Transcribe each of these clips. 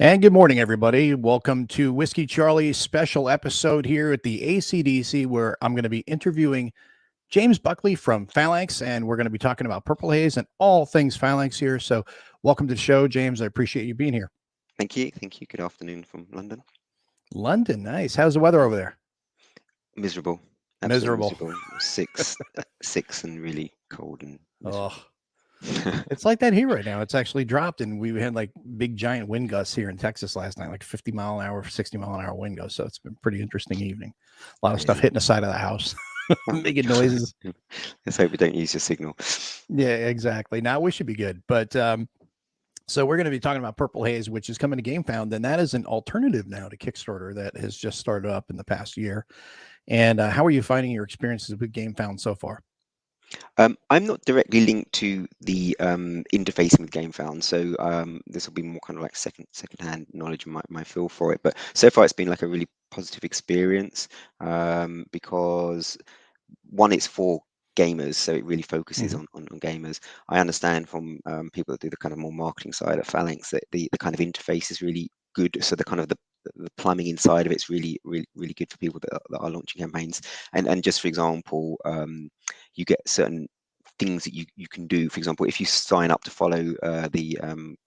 And good morning, everybody. Welcome to Whiskey Charlie's special episode here at the ACDC, where I'm going to be interviewing James Buckley from Phalanx, and we're going to be talking about Purple Haze and all things Phalanx here. So, welcome to the show, James. I appreciate you being here. Thank you. Thank you. Good afternoon from London. London, nice. How's the weather over there? Miserable. Absolutely Miserable. miserable. Six and really cold and miserable. Oh, it's like that here right now. It's actually dropped, and we had like big giant wind gusts here in Texas last night, like 50 mile an hour, 60 mile an hour wind gusts. So, it's been a pretty interesting evening. A lot of stuff Really? hitting the side of the house, making noises. Let's hope we don't use your signal. Yeah, exactly. Now we should be good. But so we're going to be talking about Purple Haze, which is coming to Gamefound, and that is an alternative now to Kickstarter that has just started up in the past year. And how are you finding your experiences with Gamefound so far? I'm not directly linked to the interfacing with Gamefound, so this will be more kind of like second-hand knowledge and my feel for it. But so far, it's been like a really positive experience because one, it's for gamers, so it really focuses on gamers. I understand from people that do the kind of more marketing side at Phalanx that the kind of interface is really good. So the kind of the plumbing inside of it's really good for people that are launching campaigns. And just for example, you get certain things that you can do. For example, if you sign up to follow the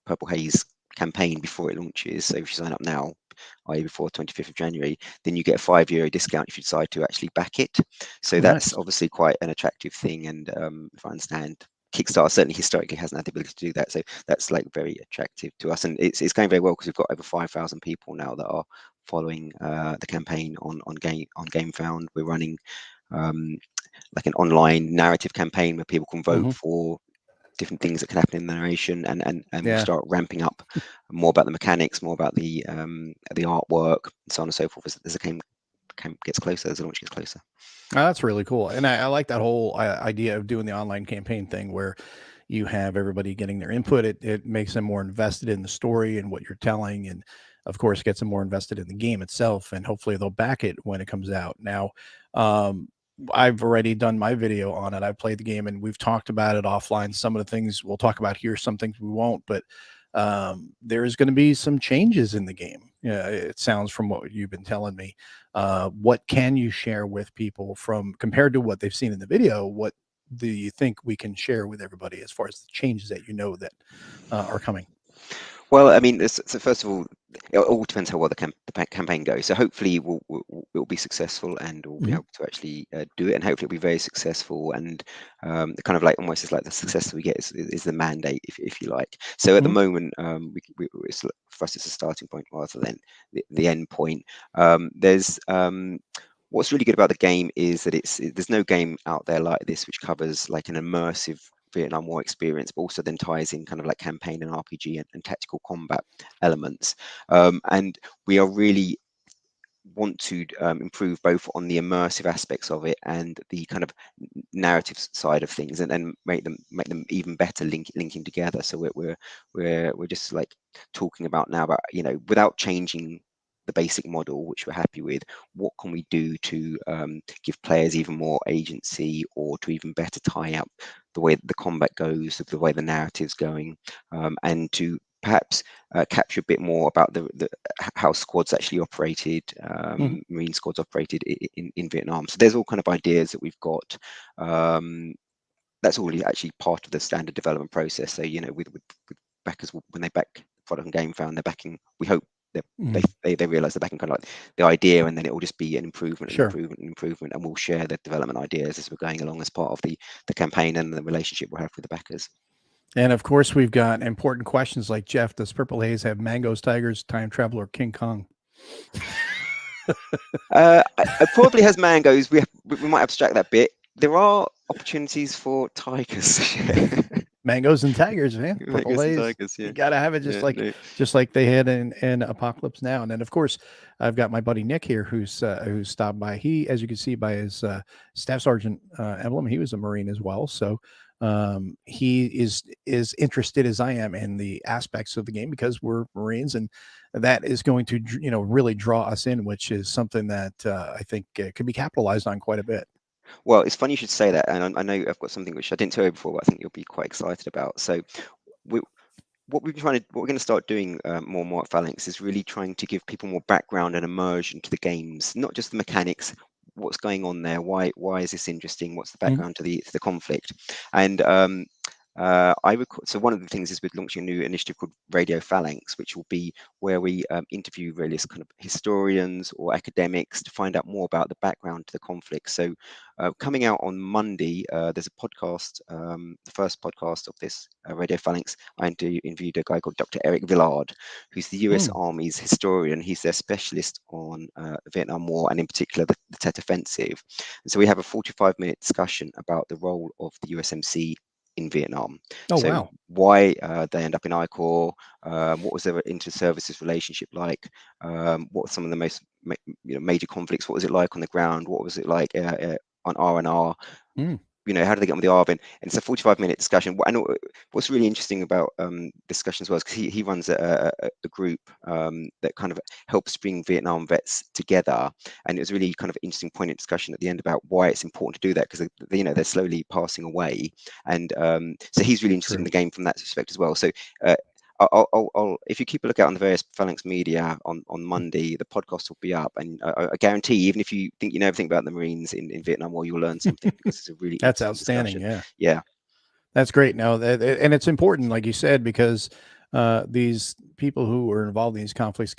Purple Haze campaign before it launches, so if you sign up now, i.e. before 25th of January, then you get a €5 discount if you decide to actually back it. So that's obviously quite an attractive thing. And if I understand, Kickstarter certainly historically hasn't had the ability to do that. So that's like very attractive to us. And it's going very well because we've got over 5,000 people now that are following the campaign on Gamefound. We're running like an online narrative campaign where people can vote for different things that can happen in the narration, and we'll start ramping up more about the mechanics, more about the artwork, and so on and so forth as the game gets closer, as the launch gets closer. Oh, that's really cool. And I like that whole idea of doing the online campaign thing where you have everybody getting their input. It makes them more invested in the story and what you're telling. And of course, gets them more invested in the game itself. And hopefully they'll back it when it comes out. Now, I've already done my video on it. I've played the game and we've talked about it offline. Some of the things we'll talk about here, some things we won't, but there's going to be some changes in the game. Yeah, it sounds from what you've been telling me. What can you share with people from compared to what they've seen in the video? What do you think we can share with everybody as far as the changes that that are coming? Well, I mean, so first of all, it all depends how well the campaign goes. So hopefully we'll be successful and we'll be able to actually do it, and hopefully it'll be very successful. And kind of like almost as like the success that we get is the mandate, if you like. So at the moment, for us, it's a starting point rather than the end point. There's what's really good about the game is that there's no game out there like this which covers like an immersive Vietnam War experience, but also then ties in kind of like campaign and RPG and tactical combat elements. And we are really want to improve both on the immersive aspects of it and the kind of narrative side of things, and make them even better linking together. So we're just like talking about now about, without changing the basic model, which we're happy with, what can we do to give players even more agency, or to even better tie up the way the combat goes, the way the narrative's going, and to perhaps capture a bit more about how squads actually operated, Marine squads operated in Vietnam. So there's all kind of ideas that we've got. That's all actually part of the standard development process. So with backers, when they back the product on Gamefound, they're backing, we hope they realize they're backing kind of like the idea, and then it will just be an improvement, and we'll share the development ideas as we're going along as part of the campaign and the relationship we'll have with the backers. And of course, we've got important questions like, Jeff, does Purple Haze have mangoes, tigers, time travel, or King Kong? It probably has mangoes. We might abstract that bit. There are opportunities for tigers. Mangoes and tigers, man. Purple Haze. Tigers, yeah. You gotta have it just like they had in Apocalypse Now. And then of course I've got my buddy Nick here who's stopped by. He, as you can see by his staff sergeant emblem, he was a Marine as well. So he is interested as I am in the aspects of the game because we're Marines, and that is going to really draw us in, which is something that I think could be capitalized on quite a bit. Well, it's funny you should say that, and I know I've got something which I didn't tell you before, but I think you'll be quite excited about. So what we're going to start doing more and more at Phalanx is really trying to give people more background and immersion to the games, not just the mechanics. What's going on there? Why is this interesting? What's the Mhm. background to the conflict? And so one of the things is we're launching a new initiative called Radio Phalanx, which will be where we interview various kind of historians or academics to find out more about the background to the conflict. So coming out on Monday, there's a podcast, the first podcast of this Radio Phalanx. I interviewed a guy called Dr. Eric Villard, who's the US Mm. Army's historian. He's their specialist on the Vietnam War, and in particular the Tet Offensive. And so we have a 45-minute discussion about the role of the USMC in Vietnam. Oh, So wow. why they end up in ICOR, what was their inter-services relationship like, what were some of the most major conflicts, what was it like on the ground, what was it like on R&R, Mm. how do they get on with the ARV? And it's a 45-minute discussion. And what's really interesting about discussion as well is because he runs a group that kind of helps bring Vietnam vets together. And it was really kind of interesting point of discussion at the end about why it's important to do that, because they're slowly passing away. And so he's really interested in True. the game from that perspective as well. So I'll if you keep a lookout on the various Phalanx media on Monday, the podcast will be up, and I guarantee, even if you think you know everything about the Marines in Vietnam War, you'll learn something, because it's a really That's interesting outstanding. discussion. Yeah. Yeah, That's great. No, and it's important, like you said, because these people who are involved in these conflicts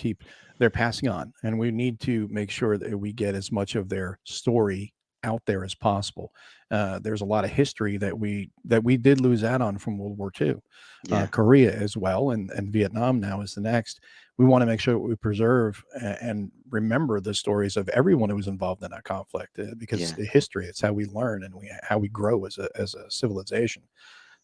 they're passing on, and we need to make sure that we get as much of their story out there as possible. There's a lot of history that we did lose out on from World War II, yeah, Korea as well, and Vietnam now is the next. We want to make sure that we preserve and remember the stories of everyone who was involved in that conflict, because yeah. the history, it's how we learn and how we grow as a civilization.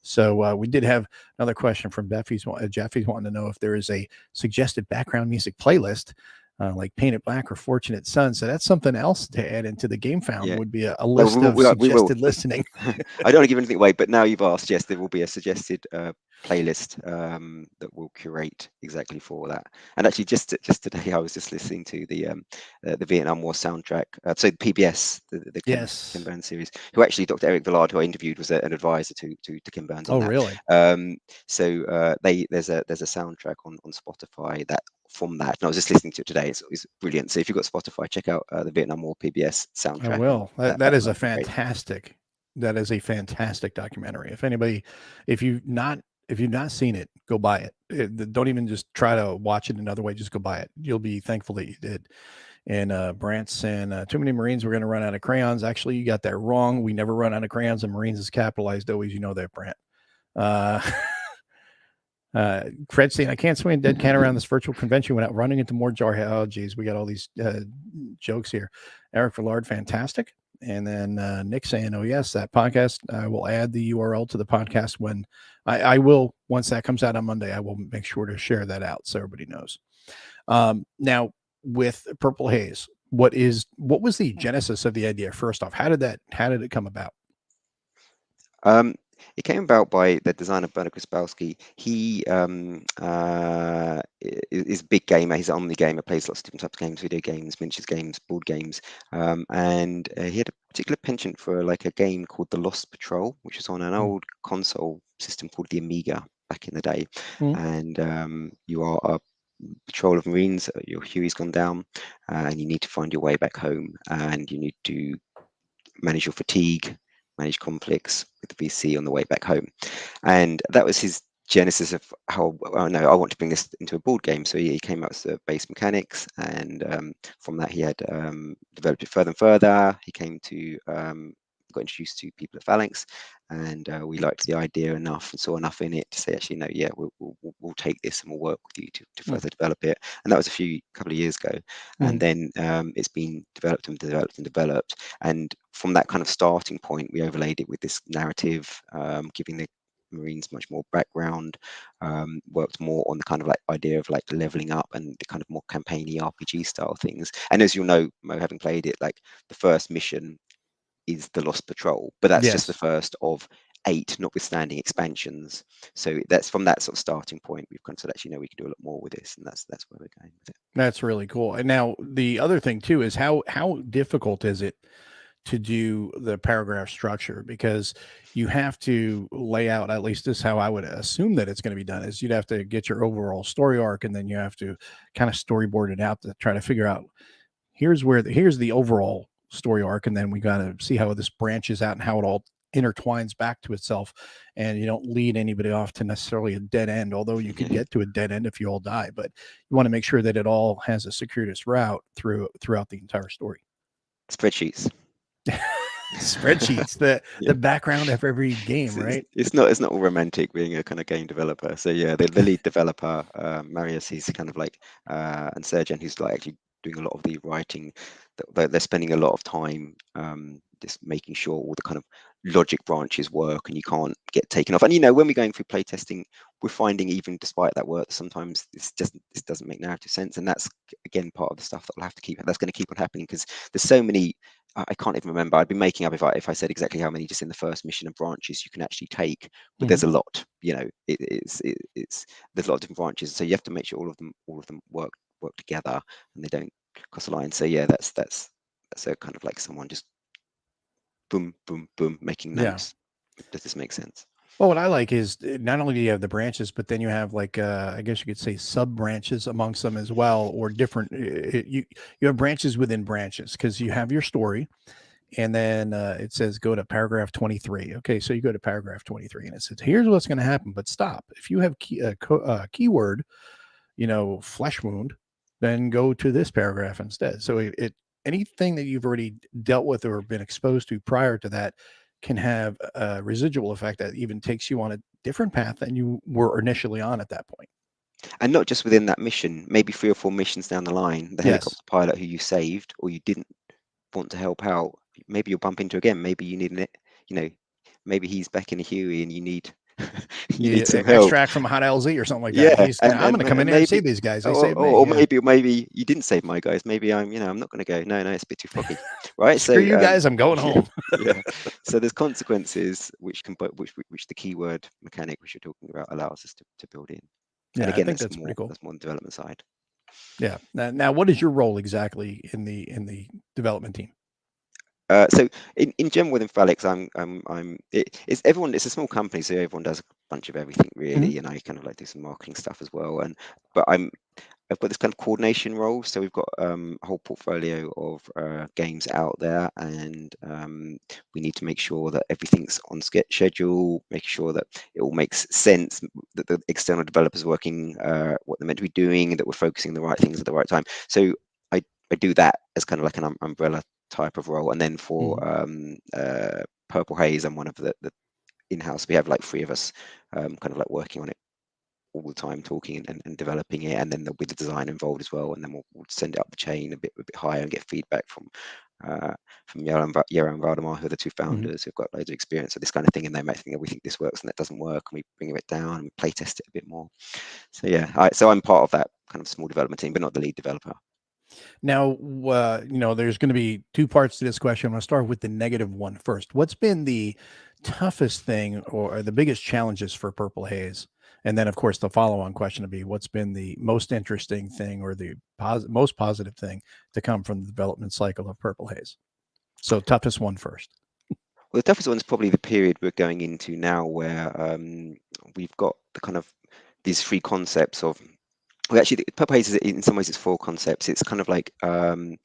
So we did have another question from Jeffy's wanting to know if there is a suggested background music playlist, like Painted Black or Fortunate Son. So that's something else to add into the Gamefound, Yeah. would be a Well, list of we will. suggested listening. I don't want to give anything away, but now you've asked, yes, there will be a suggested playlist that will curate exactly for that. And actually, just today, I was just listening to the Vietnam War soundtrack. So the PBS, the Kim Yes. Burns series, who actually Dr. Eric Villard, who I interviewed, was an advisor to Kim Burns on Oh, that. really? So there's a soundtrack on Spotify from that, and I was just listening to it today. It's brilliant. So if you've got Spotify, check out the Vietnam War PBS I soundtrack, and will. That is a that'd be great. fantastic. That is a fantastic documentary. If you've not seen it, go buy it. Don't even just try to watch it another way. Just go buy it. You'll be thankful that you did. And Brant saying, too many Marines, we're going to run out of crayons. Actually, you got that wrong. We never run out of crayons, and Marines is capitalized always. You know that, Brant. Uh, Fred saying, I can't swing a dead cat around this virtual convention without running into more jar. Oh, geez, we got all these jokes here. Eric Villard, fantastic. And then Nick saying, oh, yes, that podcast. I will add the URL to the podcast when I will, once that comes out on Monday, I will make sure to share that out so everybody knows. Now, with Purple Haze, what was the genesis of the idea? First off, how did it come about? It came about by the designer Bernard Krispowski. He is a big gamer. He's an omni gamer, plays lots of different types of games, video games, miniatures games, board games, and he had a particular penchant for like a game called The Lost Patrol, which was on an old console system called the Amiga back in the day. Mm. And you are a patrol of Marines. Your Huey's gone down, and you need to find your way back home, and you need to manage your fatigue, manage conflicts with the VC on the way back home. And that was his genesis of how, oh no, I want to bring this into a board game. So he came up with the base mechanics, and from that he had developed it further and further. He came to got introduced to people at Phalanx, and we liked the idea enough and saw enough in it to say, actually, no, yeah, we'll take this and we'll work with you to further develop it. And that was a couple of years ago. And then it's been developed and developed and developed. And from that kind of starting point, we overlaid it with this narrative, giving the Marines much more background, worked more on the kind of like idea of like leveling up and the kind of more campaigny RPG style things. And as you'll know, Mo, having played it, like the first mission is the Lost Patrol, but that's just the first of 8, notwithstanding expansions. So that's from that sort of starting point, we've kind of said, actually, no, we can do a lot more with this, and that's where we're going with it. That's really cool. And now the other thing too is how difficult is it to do the paragraph structure, because you have to lay out, at least this is how I would assume that it's going to be done, is you'd have to get your overall story arc, and then you have to kind of storyboard it out to try to figure out here's the overall story arc, and then we got to see how this branches out and how it all intertwines back to itself, and you don't lead anybody off to necessarily a dead end, although you could get to a dead end if you all die, but you want to make sure that it all has a circuitous route throughout the entire story. Spreadsheets. Spreadsheets, the background of every game, right? It's not all romantic being a kind of game developer. So yeah, the lead developer, Marius, he's kind of like, and Sergen, who's like actually doing a lot of the writing. They're spending a lot of time just making sure all the kind of logic branches work and you can't get taken off. And you know, when we're going through playtesting, we're finding even despite that work, sometimes this doesn't make narrative sense, and that's again part of the stuff that we'll have to keep. That's going to keep on happening because there's so many. I can't even remember. I'd be making up if I said exactly how many just in the first mission of branches you can actually take, but there's a lot. You know, it's there's a lot of different branches, so you have to make sure all of them work together and they don't cross the line. So yeah, that's a kind of like someone just boom, boom, boom, making notes. Yeah. Does this make sense? Well, what I like is not only do you have the branches, but then you have like I guess you could say sub branches amongst them as well, or different. You have branches within branches, because you have your story, and then it says go to paragraph 23. Okay, so you go to paragraph 23, and it says here's what's going to happen, but stop. If you have keyword, flesh wound, then go to this paragraph instead. So it anything that you've already dealt with or been exposed to prior to that can have a residual effect that even takes you on a different path than you were initially on at that point. And not just within that mission, maybe 3 or 4 missions down the line, the helicopter pilot who you saved or you didn't want to help out, maybe you'll bump into again. Maybe you need maybe he's back in a Huey and you need some help. Extract from a hot LZ or something like that. Yeah, I'm going to come in here and save these guys. They saved me. Or maybe you didn't save my guys. Maybe I'm not going to go. No, it's a bit too foggy, right? Screw you guys. I'm going home. Yeah. So there's consequences which the keyword mechanic which you're talking about allows us to build in. Yeah, and again, I think that's pretty cool. That's more on the development side. Yeah. Now, what is your role exactly in the development team? So in general within Phalanx, it's a small company, so everyone does a bunch of everything really, and I kind of like do some marketing stuff as well. But I've got this kind of coordination role, so we've got a whole portfolio of games out there, and we need to make sure that everything's on schedule, making sure that it all makes sense, that the external developers are working what they're meant to be doing, and that we're focusing on the right things at the right time. So I do that as kind of like an umbrella type of role, and then for Purple Haze, I'm one of the in-house. We have like 3 of us kind of like working on it all the time, talking and developing it, and then there'll be the design involved as well, and then we'll send it up the chain a bit higher and get feedback from Yaron and Valdemar, who are the 2 founders who've got loads of experience with this kind of thing, and they might think that we think this works and that doesn't work, and we bring it down and we play test it a bit more. So yeah, so I'm part of that kind of small development team, but not the lead developer. Now, there's going to be 2 parts to this question. I'm going to start with the negative one first. What's been the toughest thing or the biggest challenges for Purple Haze? And then, of course, the follow-on question would be, what's been the most interesting thing or the most positive thing to come from the development cycle of Purple Haze? So toughest one first. Well, the toughest one is probably the period we're going into now, where we've got the kind of these 3 concepts of. Well, actually, Purple Haze is in some ways it's 4 concepts. It's kind of like the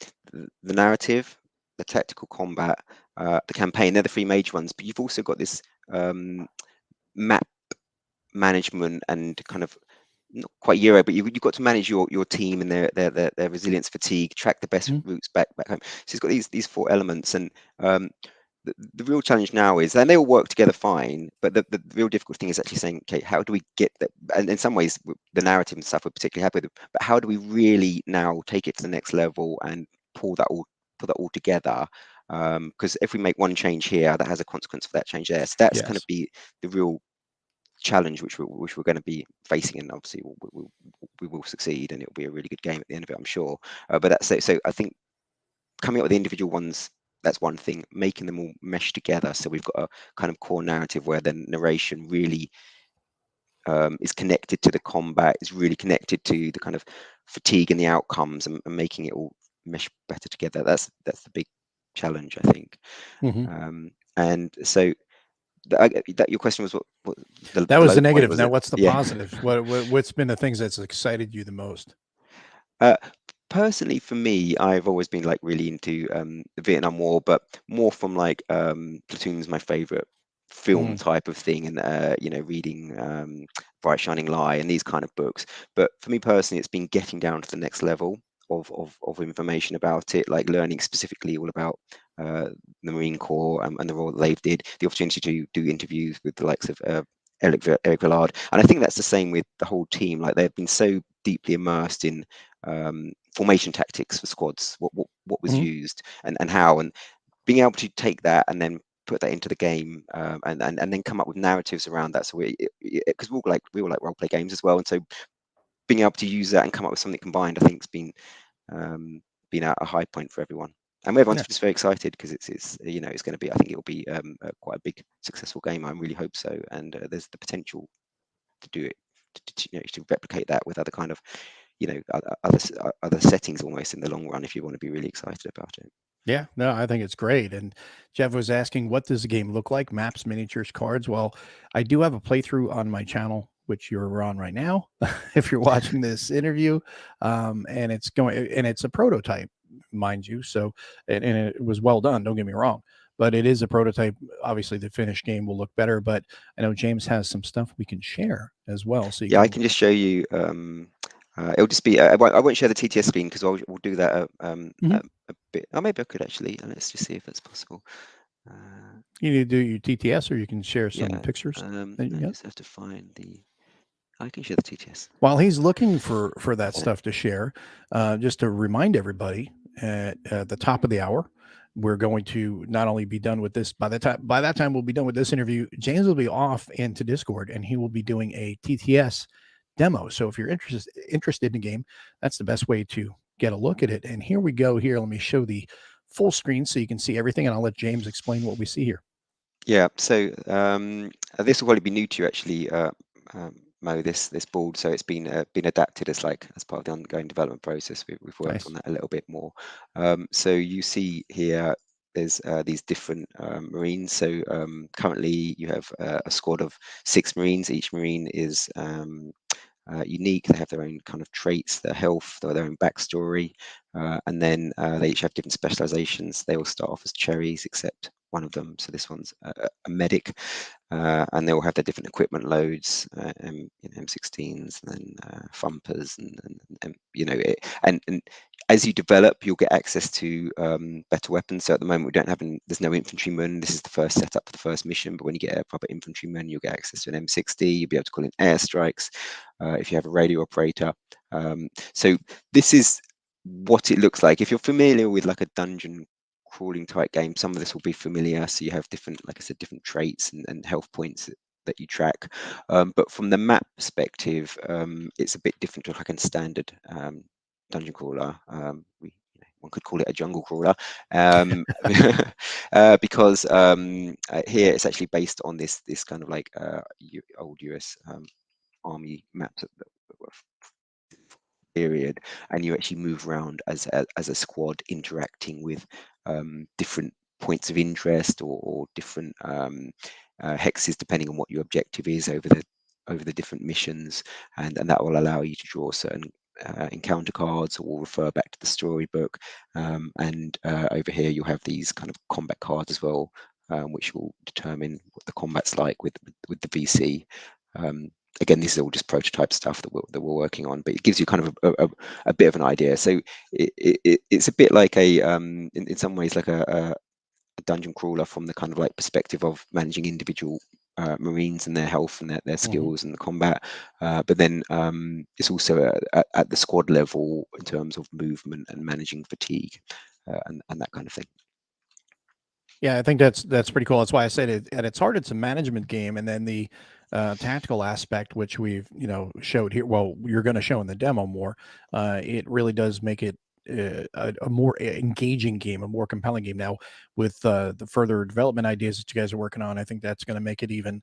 narrative, the tactical combat, the campaign. They're the 3 major ones. But you've also got this map management and kind of not quite Euro, but you've got to manage your team and their resilience, fatigue, track the best routes back home. So it's got these 4 elements, and the real challenge now is, and they all work together fine, but the real difficult thing is actually saying, okay, how do we get that? And in some ways, the narrative and stuff we're particularly happy with, but how do we really now take it to the next level and put that all together? Because if we make one change here, that has a consequence for that change there. So that's kind of the real challenge which we're going to be facing, and obviously we will succeed, and it'll be a really good game at the end of it, I'm sure. But that's it. So I think coming up with the individual ones, that's one thing. Making them all mesh together, so we've got a kind of core narrative where the narration really is connected to the combat, is really connected to the kind of fatigue and the outcomes, and making it all mesh better together. That's the big challenge, I think. Hmm. And so that your question was what That the was low the point, negative. was Now, it? what's the Yeah. positives? What's been the things that's excited you the most? Uh, Personally, for me, I've always been like really into the Vietnam War, but more from like Platoon's my favorite film Mm, type of thing, and reading Bright Shining Light and these kind of books. But for me personally, it's been getting down to the next level of information about it, like learning specifically all about the Marine Corps and the role that they did, the opportunity to do interviews with the likes of Eric Villard. And I think that's the same with the whole team. Like they've been so deeply immersed in formation tactics for squads, what was mm, used and how, and being able to take that and then put that into the game, and then come up with narratives around that. So because we all like role play games as well, and so being able to use that and come up with something combined, I think, has um, been a high point for everyone. And everyone's yeah. just very excited because it's going to be, I think it'll be quite a big successful game. I really hope so, and there's the potential to do it, to replicate that with other kind of other settings almost in the long run if you want to be really excited about it. Yeah, no, I think it's great. And Jeff was asking, what does the game look like? Maps, miniatures, cards. Well, I do have a playthrough on my channel, which you're on right now, if you're watching this interview. And it's a prototype, mind you. So, and it was well done. Don't get me wrong, but it is a prototype. Obviously, the finished game will look better. But I know James has some stuff we can share as well, so you Yeah, I can. can just show you. It'll just be. I won't share the TTS screen because we'll do that Mhm. a bit. Oh, maybe I could actually. Let's just see if that's possible. Uh, You need to do your TTS, or you can share some yeah. pictures that you I got. just have to find the. I can share the TTS. While he's looking for that Yeah. stuff to share, just to remind everybody, at the top of the hour, we're going to not only be done with this by that time we'll be done with this interview. James will be off into Discord and he will be doing a TTS demo. So if you're interested in the game, that's the best way to get a look at it. And here we go. Here, let me show the full screen so you can see everything, and I'll let James explain what we see here. Yeah, so this will probably be new to you actually, Mo. This board, so it's been adapted as part of the ongoing development process. We've worked on Nice. that a little bit more. So you see here, there's these different Marines. So currently you have a squad of 6 Marines. Each Marine is unique. They have their own kind of traits, their health, their own backstory, and then they each have different specializations. They all start off as cherries, except one of them. So this one's a medic, and they all have their different equipment loads, M16s, and then thumpers, and and as you develop, you'll get access to better weapons. So at the moment, we don't have there's no infantryman. This is the first setup for the first mission. But when you get a proper infantryman, you'll get access to an M60. You'll be able to call in airstrikes if you have a radio operator. So this is what it looks like. If you're familiar with like a dungeon crawling type game, some of this will be familiar. So you have different, like I said, different traits and health points that you track. But from the map perspective, it's a bit different to like a standard dungeon crawler. One could call it a jungle crawler, because here it's actually based on this kind of like old US army maps that were period, and you actually move around as a squad, interacting with different points of interest or different hexes depending on what your objective is over the different missions, and that will allow you to draw certain encounter cards, or will refer back to the storybook. And over here you'll have these kind of combat cards as well, which will determine what the combat's like with the VC. Again, this is all just prototype stuff that we're working on, but it gives you kind of a bit of an idea. So it's a bit like in some ways like a dungeon crawler from the kind of like perspective of managing individual Marines and their health and their Mhm. skills and the combat. But then it's also at the squad level in terms of movement and managing fatigue, and that kind of thing. Yeah, I think that's pretty cool. That's why I said it at its heart, it's a management game, and then the tactical aspect, which we've showed here. Well, you're going to show in the demo more. It really does make it a more engaging game, a more compelling game. Now, with the further development ideas that you guys are working on, I think that's going to make it even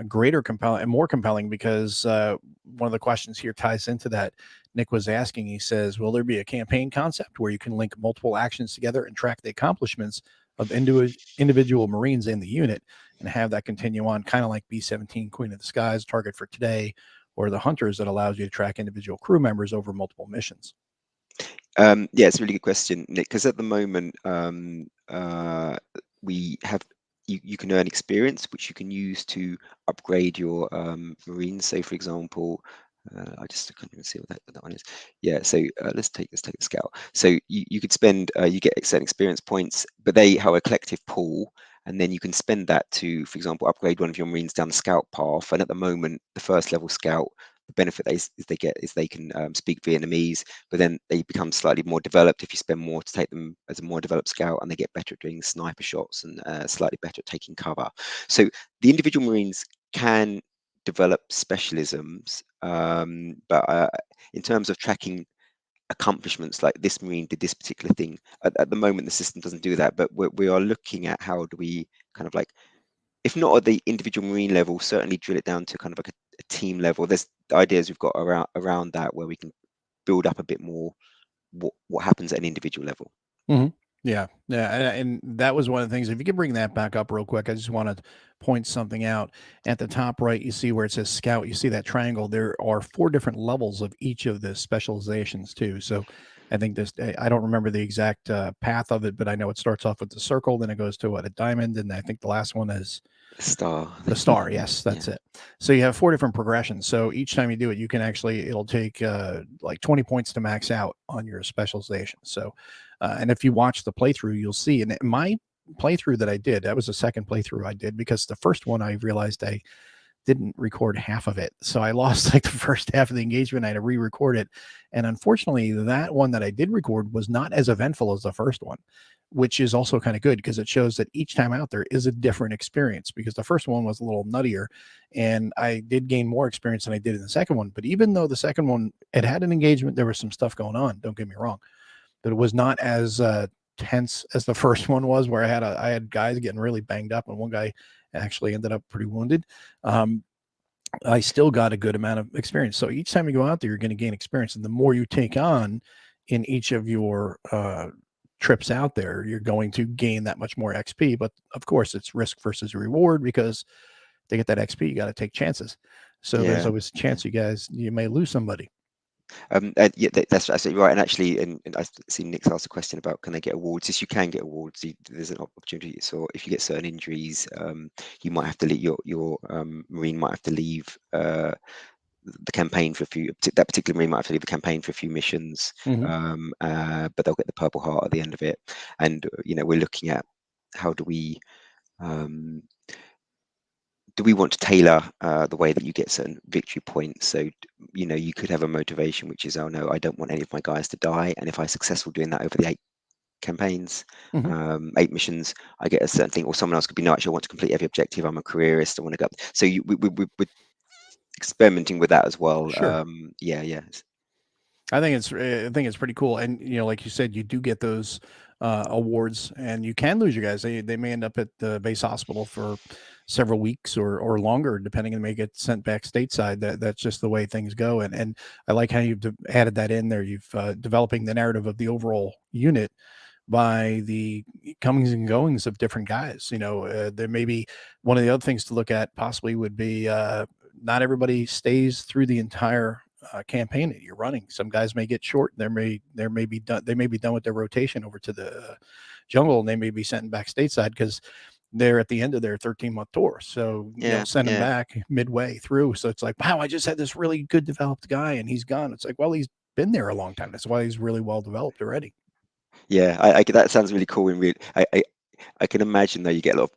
greater compelling and more compelling, because one of the questions here ties into that. Nick was asking, he says, will there be a campaign concept where you can link multiple actions together and track the accomplishments of individual Marines in the unit, and have that continue on, kind of like B-17 Queen of the Skies, Target for Today, or the Hunters, that allows you to track individual crew members over multiple missions? Yeah, it's a really good question, Nick, because at the moment we have you can earn experience, which you can use to upgrade your Marines. So, for example, I can't even see what that one is. Yeah, so let's take the Scout. So you could spend you get certain experience points, but they have a collective pool, and then you can spend that to, for example, upgrade one of your Marines down the Scout path. And at the moment, the first level Scout, the benefit they get is they can speak Vietnamese, but then they become slightly more developed if you spend more to take them as a more developed Scout, and they get better at doing sniper shots and slightly better at taking cover. So the individual Marines can develop specialisms, but in terms of tracking accomplishments, like this Marine did this particular thing, at the moment the system doesn't do that. But we are looking at how do we kind of like, if not at the individual Marine level, certainly drill it down to kind of like a team level. There's ideas we've got around that where we can build up a bit more what happens at an individual level. Mm-hmm. Yeah, and that was one of the things. If you could bring that back up real quick, I just want to point something out. At the top right, you see where it says Scout. You see that triangle. There are 4 different levels of each of the specializations too. So, I think I don't remember the exact path of it, but I know it starts off with the circle, then it goes to a diamond, and I think the last one is Star. the star. Yes, that's it. So you have 4 different progressions. So each time you do it, you can actually, it'll take like 20 points to max out on your specialization. So, and if you watch the playthrough, you'll see. And my playthrough that I did, that was the second playthrough I did, because the first one I realized I didn't record half of it. So I lost like the first half of the engagement. I had to re-record it. And unfortunately, that one that I did record was not as eventful as the first one, which is also kind of good, because it shows that each time out there is a different experience, because the first one was a little nuttier and I did gain more experience than I did in the second one. But even though the second one, it had an engagement, there was some stuff going on, don't get me wrong, but it was not as tense as the first one was, where I had guys getting really banged up, and one guy actually ended up pretty wounded. I still got a good amount of experience. So each time you go out there, you're going to gain experience, and the more you take on in each of your trips out there, you're going to gain that much more XP. But of course, it's risk versus reward, because to get that XP, you got to take chances. So there's always a chance you may lose somebody. Yeah, that's absolutely right. And actually, and I see Nick's asked a question about, can they get awards? Yes, you can get awards. There's an opportunity. So if you get certain injuries, you might have to leave your Marine might have to leave the campaign for a few. That particular Marine might have to leave the campaign for a few missions, but they'll get the Purple Heart at the end of it. And we're looking at how do we want to tailor the way that you get certain victory points? So, you could have a motivation, which is, oh no, I don't want any of my guys to die. And if I'm successful doing that over the 8 campaigns, 8 missions, I get a certain thing. Or someone else could be, no, actually, I want to complete every objective. I'm a careerist. I want to go. So we're experimenting with that as well. Sure. Yeah. I think it's pretty cool. And like you said, you do get those awards, and you can lose your guys. They may end up at the base hospital for several weeks or longer, depending, and may get sent back stateside. That's just the way things go. And I like how you've added that in there. You've developing the narrative of the overall unit by the comings and goings of different guys. There may be one of the other things to look at possibly would be not everybody stays through the entire campaign that you're running. Some guys may get short. They may be done with their rotation over to the jungle, and they may be sent back stateside because they're at the end of their 13-month tour. So send them back midway through. So it's like, wow, I just had this really good developed guy and he's gone. It's like, well, he's been there a long time. That's why he's really well developed already. Yeah, I that sounds really cool. And really, I can imagine, though, you get a lot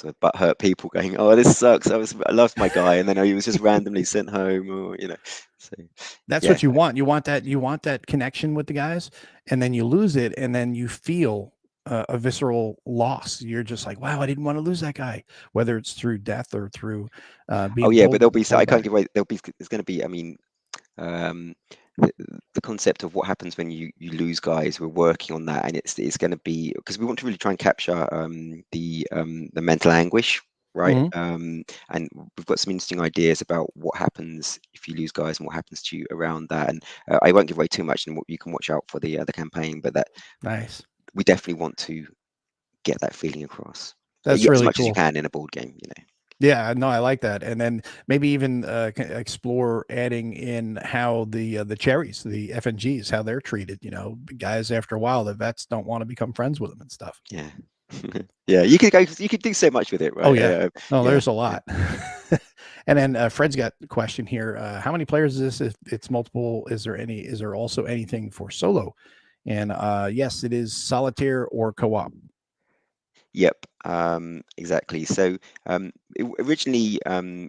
of butt hurt people going, oh, this sucks. I loved my guy, and then he was just randomly sent home, or So that's what you want. You want that connection with the guys, and then you lose it, and then you feel a visceral loss. You're just like, wow, I didn't want to lose that guy, whether it's through death or through being. But there'll be. So I can't give away. There's going to be. I mean, the concept of what happens when you lose guys. We're working on that, and it's going to be, because we want to really try and capture the mental anguish, right? Mhm. And we've got some interesting ideas about what happens if you lose guys and what happens to you around that. And I won't give away too much, and you can watch out for the campaign, but that Nice. we definitely want to get that feeling across. That's Yeah, as really much as you cool. can in a board game, you know. Yeah, no, I like that. And then maybe even explore adding in how the cherries, the FNGs, how they're treated. You know, guys after a while, the vets don't want to become friends with them and stuff. Yeah. Yeah, you could do so much with it, Oh right? yeah, no, Yeah, there's a yeah. lot. And then Fred's got a question here. How many players is this? If it's multiple, is there any? Is there also anything for solo? And yes, it is solitaire or co-op. Yep, exactly. So originally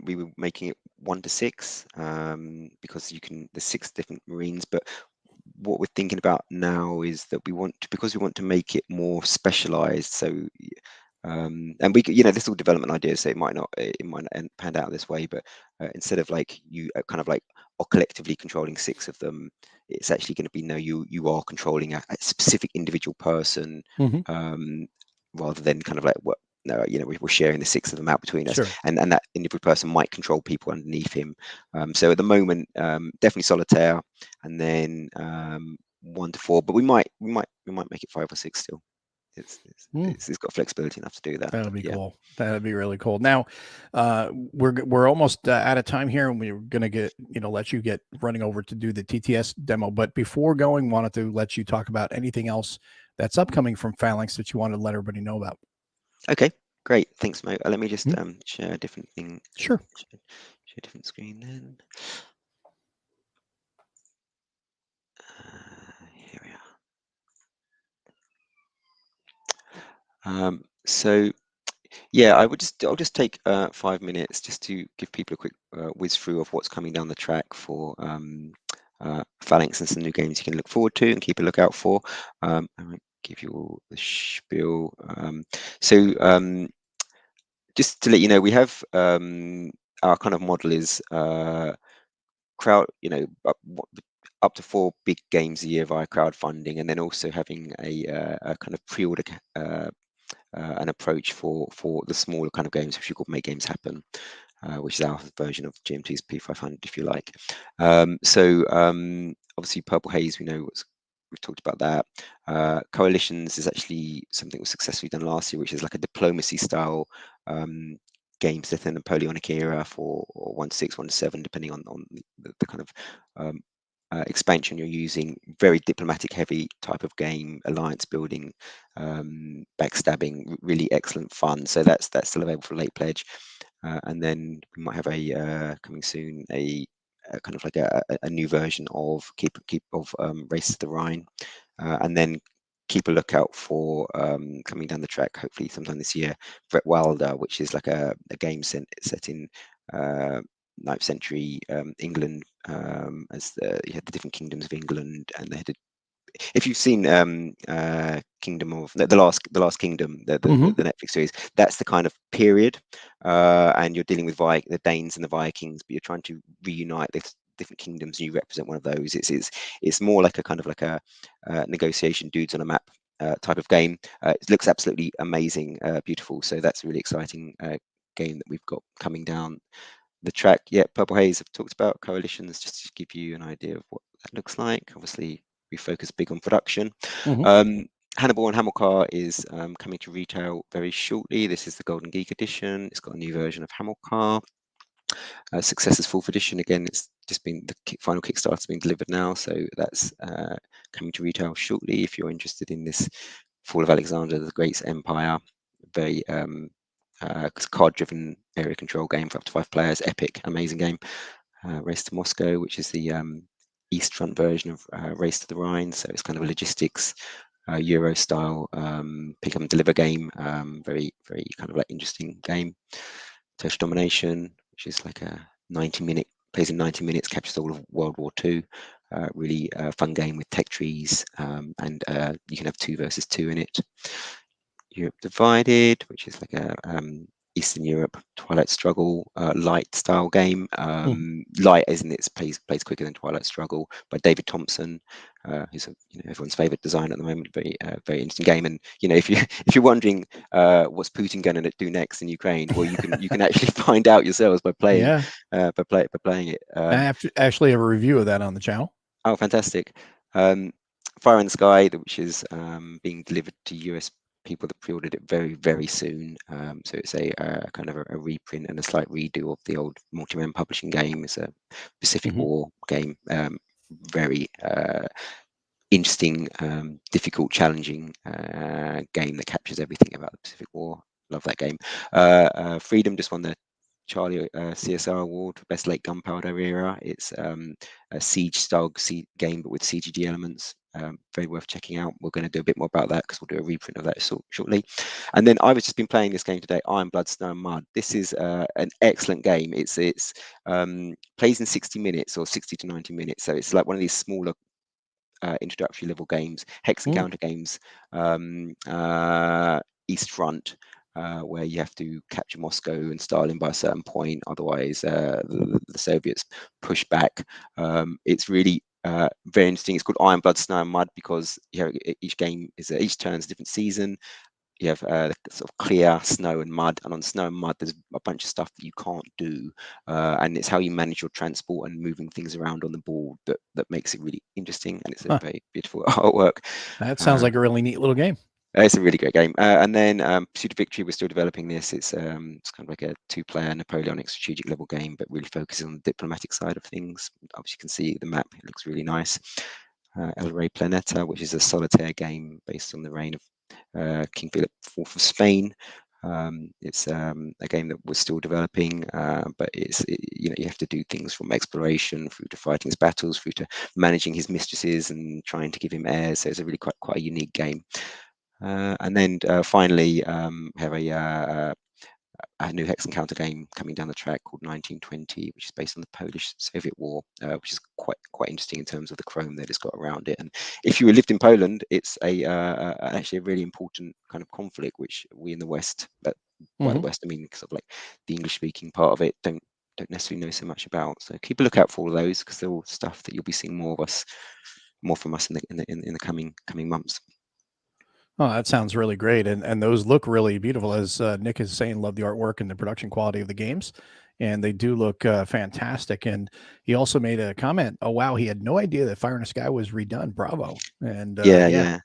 we were making it 1 to 6 because there's 6 different Marines, but what we're thinking about now is that because we want to make it more specialized. So and this is all development ideas, so it might not pan out this way, but instead of like you kind of like or collectively controlling 6 of them, it's actually going to be, no, you are controlling a specific individual person, Mhm. um, rather than kind of like what, no, we're sharing the 6 of them out between us, Sure. and that individual person might control people underneath him. So at the moment, definitely solitaire, and then 1 to 4, but we might make it 5 or 6 still. Mm. It's got flexibility enough to do that. That'll But be yeah. cool. That'd be really cool. Now, we're almost out of time here, and we're gonna let you get running over to do the TTS demo. But before going, wanted to let you talk about anything else that's upcoming from Phalanx that you wanted to let everybody know about. Okay, great. Thanks, Mo. Let me just Hmm? share a different thing. Sure. Share a different screen then. Here we are. So yeah, I'll just take 5 minutes just to give people a quick whiz through of what's coming down the track for Phalanx, and some new games you can look forward to and keep a lookout for. I won't give you all the spiel. So just to let you know, we have our kind of model is crowd, up to 4 big games a year via crowdfunding, and then also having a kind of pre-order an approach for the smaller kind of games, which we call Make Games Happen, which is our version of GMT's P500, if you like. Obviously, Purple Haze, we've talked about that. Coalitions is actually something that was successfully done last year, which is like a diplomacy style game set in the Napoleonic era for 1 to 6, 1 to 7, depending on the kind of expansion you're using. Very diplomatic heavy type of game, alliance building, backstabbing, really excellent fun. So that's still available for late pledge. And then we might have coming soon a kind of like a new version of keep of Race to the Rhine, and then keep a lookout for coming down the track, hopefully sometime this year, Brett Wilder, which is like a game set in 9th century England, as you had the different kingdoms of England, and they had if you've seen Kingdom of the Last Kingdom, Hmm. the Netflix series, that's the kind of period, and you're dealing with the Danes and the Vikings, but you're trying to reunite the different kingdoms, and you represent one of those. It's more like a kind of like a negotiation dudes on a map type of game. It looks absolutely amazing, beautiful. So that's a really exciting game that we've got coming down the track. Yeah, Purple Haze I've talked about. Coalitions, just to give you an idea of what that looks like. Obviously, we focus big on production. Hmm. Hannibal and Hamilcar is coming to retail very shortly. This is the Golden Geek edition. It's got a new version of Hamilcar. Successors Fourth edition, again, it's just been the final Kickstarter's been delivered now, so that's coming to retail shortly. If you're interested in this Fall of Alexander the Great's empire, very card-driven area control game for up to 5 players, epic, amazing game. Race to Moscow, which is the East Front version of Race to the Rhine, so it's kind of a logistics Euro style pick up and deliver game, very very kind of like interesting game. Total Domination, which is like a 90-minute, plays in 90 minutes, captures all of World War II. Really fun game with tech trees, and you can have 2 versus 2 in it. Europe Divided, which is like a Eastern Europe, Twilight Struggle, light style game. Mhm. Light as in it plays quicker than Twilight Struggle, by David Thompson, who's everyone's favorite designer at the moment. Very interesting game. And if you if you're wondering what's Putin going to do next in Ukraine, well, you can actually find out yourselves by playing Yeah, playing it. I have to actually have a review of that on the channel. Oh, fantastic. Fire in the Sky, which is being delivered to US people that pre-ordered it very soon. So it's a kind of a reprint and a slight redo of the old Multi-Man Publishing game. It's a Pacific Mhm. War game. Very interesting, difficult, challenging game that captures everything about the Pacific War. Love that game. Freedom just won the Charlie CSR Award for Best Late Gunpowder Era. It's a siege style game, but with CGG elements. Very worth checking out. We're going to do a bit more about that because we'll do a reprint of that shortly. And then I've just been playing this game today, Iron Blood, Snow and Mud. This is an excellent game. It's plays in 60 minutes or 60 to 90 minutes. So it's like one of these smaller introductory level games, hex Mm. encounter games, East Front, where you have to capture Moscow and Stalin by a certain point, otherwise the Soviets push back. It's really very interesting. It's called Iron Blood, Snow and Mud because each game is each turn is a different season. You have sort of clear snow and mud, and on snow and mud there's a bunch of stuff that you can't do, and it's how you manage your transport and moving things around on the board that makes it really interesting, and it's a Huh. very beautiful artwork. That sounds like a really neat little game. It's a really great game. And then Pursuit of Victory, we're still developing this. It's kind of like a two-player Napoleonic strategic level game, but really focuses on the diplomatic side of things. Obviously, you can see the map; it looks really nice. El Rey Planeta, which is a solitaire game based on the reign of King Philip IV of Spain. It's a game that we're still developing, but you have to do things from exploration through to fighting his battles, through to managing his mistresses and trying to give him heirs. So it's a really quite a unique game. And then finally, we have a new hex encounter game coming down the track called 1920, which is based on the Polish-Soviet War, which is quite interesting in terms of the chrome that it's got around it. And if you lived in Poland, it's actually a really important kind of conflict, which we in the West, but by the Mhm. West I mean sort of like the English-speaking part of it, don't necessarily know so much about. So keep a lookout for all those because they're all stuff that you'll be seeing more from us in the coming months. Oh, that sounds really great, and those look really beautiful. As Nick is saying, love the artwork and the production quality of the games, and they do look fantastic. And he also made a comment. Oh wow, he had no idea that Fire in the Sky was redone. Bravo! And Yeah, yeah, yeah.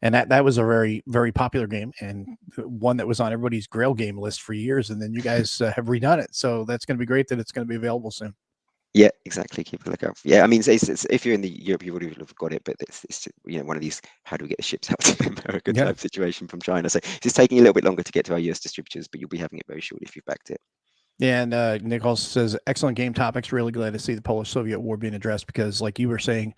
and that was a very popular game and one that was on everybody's Grail game list for years. And then you guys have redone it, so that's going to be great that it's going to be available soon. Yeah, exactly. Keep a lookout. Yeah, I mean, it's, if you're in the Europe, you would have got it, but it's one of these how do we get the ships out to America Yeah. type situation from China. So it's taking a little bit longer to get to our US distributors, but you'll be having it very shortly if you've backed it. Yeah, and Nick also says excellent game topics. Really glad to see the Polish-Soviet War being addressed because, like you were saying,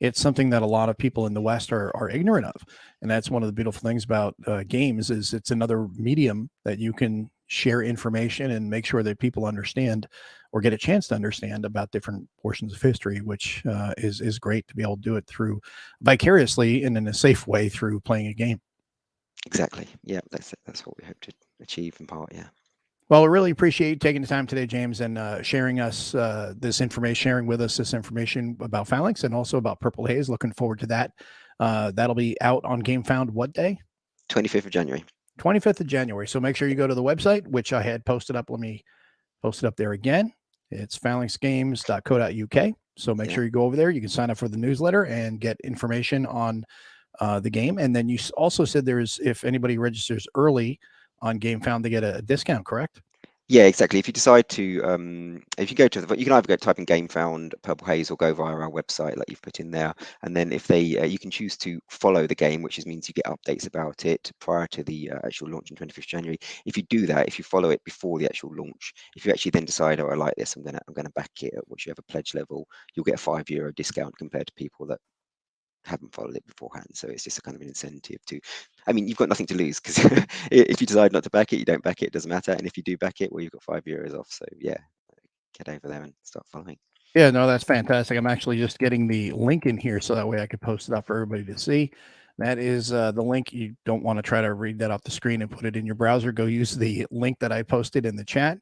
it's something that a lot of people in the West are ignorant of, and that's one of the beautiful things about games is it's another medium that you can share information and make sure that people understand or get a chance to understand about different portions of history, which is great to be able to do it through vicariously and in a safe way through playing a game. Exactly. Yeah, that's it. That's what we hope to achieve in part. Yeah. Well, I really appreciate you taking the time today, James, and sharing us this information, sharing with us this information about Phalanx and also about Purple Haze. Looking forward to that. That'll be out on Gamefound what day? 25th of January. 25th of January. So make sure you go to the website, which I had posted up. Let me post it up there again. It's phalanxgames.co.uk. So make sure you go over there. You can sign up for the newsletter and get information on the game. And then you also said if anybody registers early on Gamefound, they get a discount, correct? Yeah, exactly. If you decide to, if you go to you can either type in Gamefound, Purple Haze, or go via our website like you've put in there. And then if you can choose to follow the game, which means you get updates about it prior to the actual launch on 25th January. If you do that, if you follow it before the actual launch, if you actually then decide, oh, I like this, I'm gonna back it at whichever pledge level, you'll get a €5 discount compared to people that haven't followed it beforehand. So it's just a kind of an incentive I mean, you've got nothing to lose because if you decide not to back it, you don't back it, it doesn't matter. And if you do back it, well, you've got €5 off. So yeah, get over there and start following. Yeah, no, that's fantastic. I'm actually just getting the link in here so that way I could post it up for everybody to see. That is the link. You don't want to try to read that off the screen and put it in your browser. Go use the link that I posted in the chat,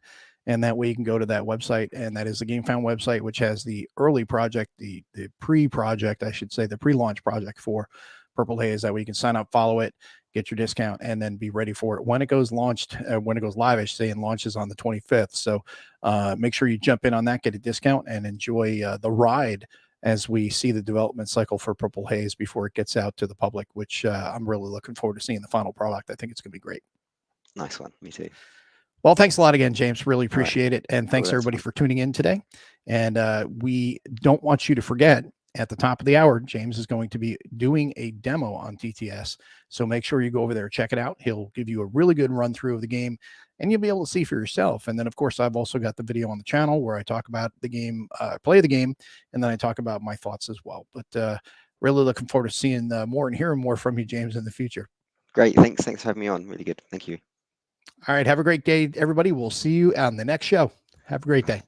and that way you can go to that website. And that is the Gamefound website, which has the early project, the pre-project, I should say, the pre-launch project for Purple Haze. That way you can sign up, follow it, get your discount, and then be ready for it when it goes when it goes live, I should say, and launches on the 25th. So make sure you jump in on that, get a discount, and enjoy the ride as we see the development cycle for Purple Haze before it gets out to the public, which I'm really looking forward to seeing the final product. I think it's going to be great. Nice one. Me too. Well, thanks a lot again, James. Really appreciate it. And thanks everybody fun. for tuning in today. And we don't want you to forget, at the top of the hour, James is going to be doing a demo on TTS. So make sure you go over there, check it out. He'll give you a really good run through of the game, and you'll be able to see for yourself. And then, of course, I've also got the video on the channel where I talk about the game, play the game, and then I talk about my thoughts as well. But really looking forward to seeing more and hearing more from you, James, in the future. Great. Thanks for having me on. Really good. Thank you. All right. Have a great day, everybody. We'll see you on the next show. Have a great day.